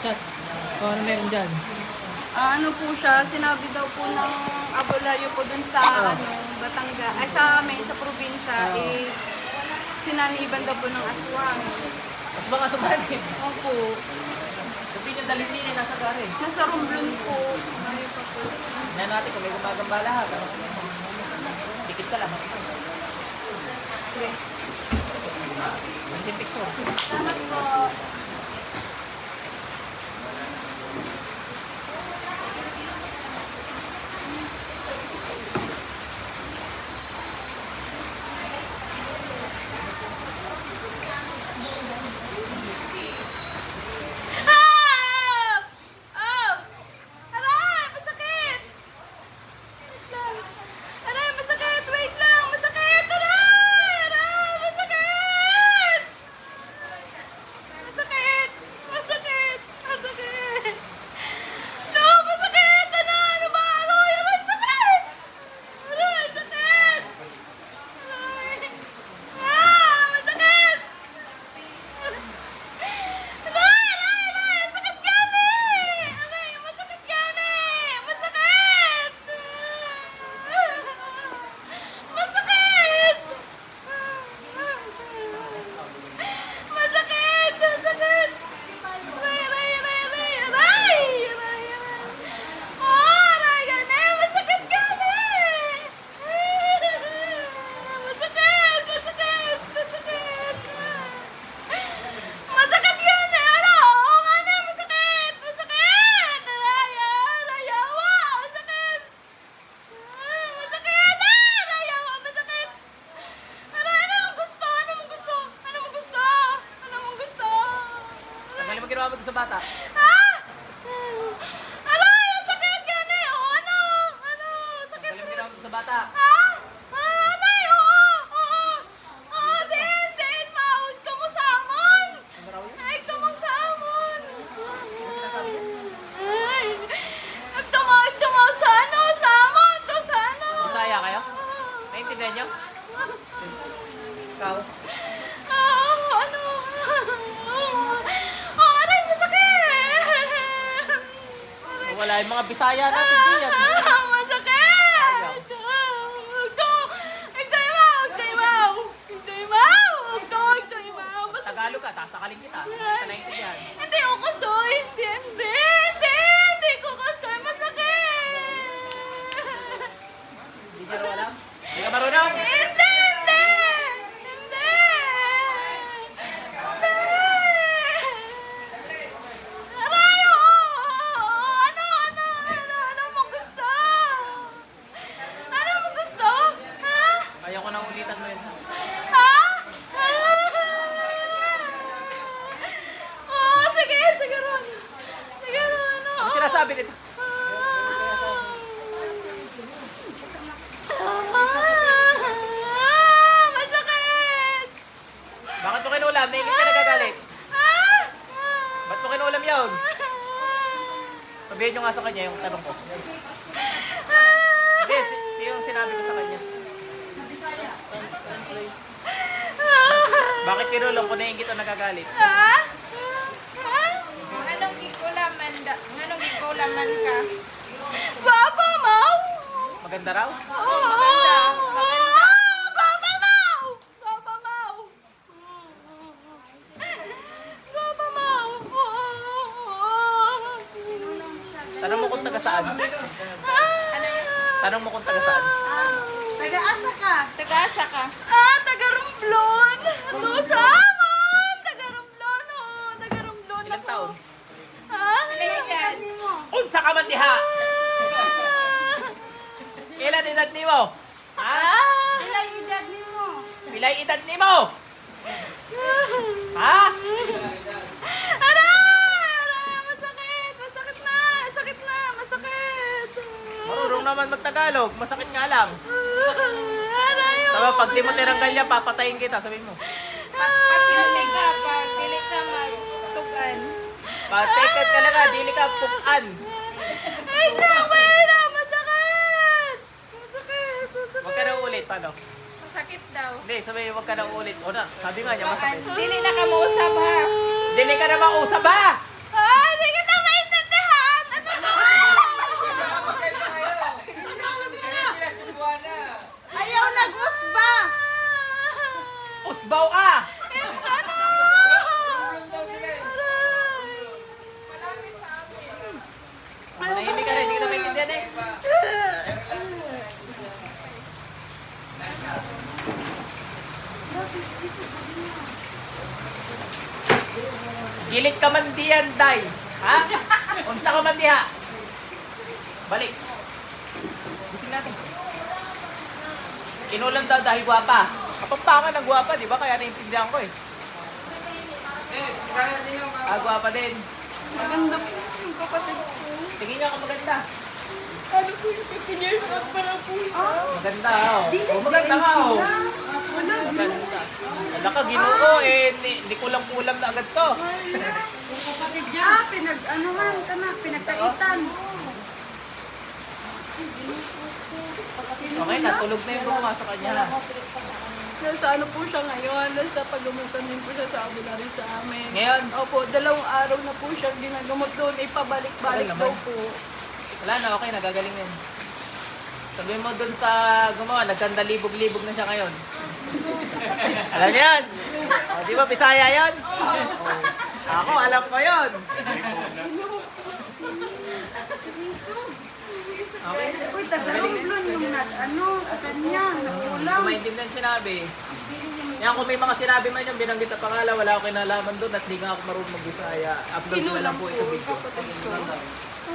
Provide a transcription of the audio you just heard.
chat. O ano meron dyan? Ano po siya, sinabi daw po ng abularyo po dun sa Batangas, ay sa amin, sa probinsya, sinaniban daw po ng aswang. Mas baka sa bali. Opo, Sabi niya dalhin niya nasa gari. nasa Romblon po. Ano pa po? Yan natin kung may gumagambala ha. Dikit ka lang. Okay. Ang picture. Salamat po. Tanggalin mo ginawa mo sa bata. Tanggalin mo ginawa mo sa bata. Bisaya kayo? Naintindihan niyo? Ikaw? Wala yung mga Bisaya natin diyan. Tagalog ka, sasakalin kita. Kita na yung yan. Hindi ako kasoy. Hindi ko kasoy. Masakit. Hindi ka rin alam? Hindi ka marunong? Hindi. Aray, ano mong gusto? Ano mong gusto? Ha? Ayaw ko nang ulitan mo yun. Ha? Oh, sige Ron. Ano sinasabi nito? Masakit! Bakit mo kinulam? Naingit ka nagagalit. Ba't mo kinulam yun? Sabihin nyo nga sa kanya yung tanong ko. Hindi, yung sinabi ko sa kanya. Bakit kinulam ko naingit o nagagalit? Anong gikulaman ka? Papa, Mau! Maganda raw? Maganda. Papa, Mau! Papa, Mau! Papa, Mau! Tanong mo kung taga saan? Ano yun? Tanong mo kung taga saan? Taga-asa ka? Taga-asa ka? Taga-Romblon! Tusamon! Taga-Romblon, Taga-Romblon Ilang taon? Ilang edad mo? Unsa ka man diha? Ilan edad nimo? Ha? Ilang edad mo? Pilay edad nimo? Ha? Aray! Masakit na! Marunong naman magtagalog, masakit nga lang. Aray! Sabi, pag di mo tiranggal yan, papatayin kita, sabihin mo. Pag-ilig ka, pag-ilig ka magtutugan. Patekat ka lang ka, dili ka pukan. Ay, taway na! Masakit! Huwag ka na ulit, paano? Masakit daw. Hindi, sabi, huwag ka na ulit. O na, sabi nga niya, masakit. Dili na ka mausap ha. Dili ka na mausap ha! Ah, hindi kamandihan, day. Ha? Unsa kamandiha? Balik. Gising natin. Kinulam daw dahil gwapa. Kapampangan ng gwapa, di ba? Kaya naiintindihan ko eh. Gwapa din. Maganda po yung kapatid ko. Tingin niya ka maganda. Ano po yung 15 years old para po siya? Maganda, oh. Oh, maganda ka, oh. Maganda. Wala ka, ginoo, eh. Hindi kulang-kulang na agad to. Pinag-anuhan ka na, pinagkaitan. Okay, natulog na yung gumawa sa kanya. Nasa ano po siya ngayon, nasa paggamutan din po siya sa ambulary sa amin. Ngayon? Opo, 2 araw na po siya ginagamot doon, ipabalik-balik Tagal daw naman. po. Wala na, okay, nagagaling na yun. Sabihin mo dun sa gumawa, nagkandalibog-libog na siya ngayon. Alam niyo yan? O, di ba, Bisaya yan? O, ako, alam ko yun. Okay. Uy, tagalong yung sa kanya, nakulang. Kung maintindihan sinabi, yan kung may mga sinabi man yung binanggit na pangalan, wala akong kinalaman doon at hindi nga ako marunong mag-Bisaya. Upload ko na lang po ito video.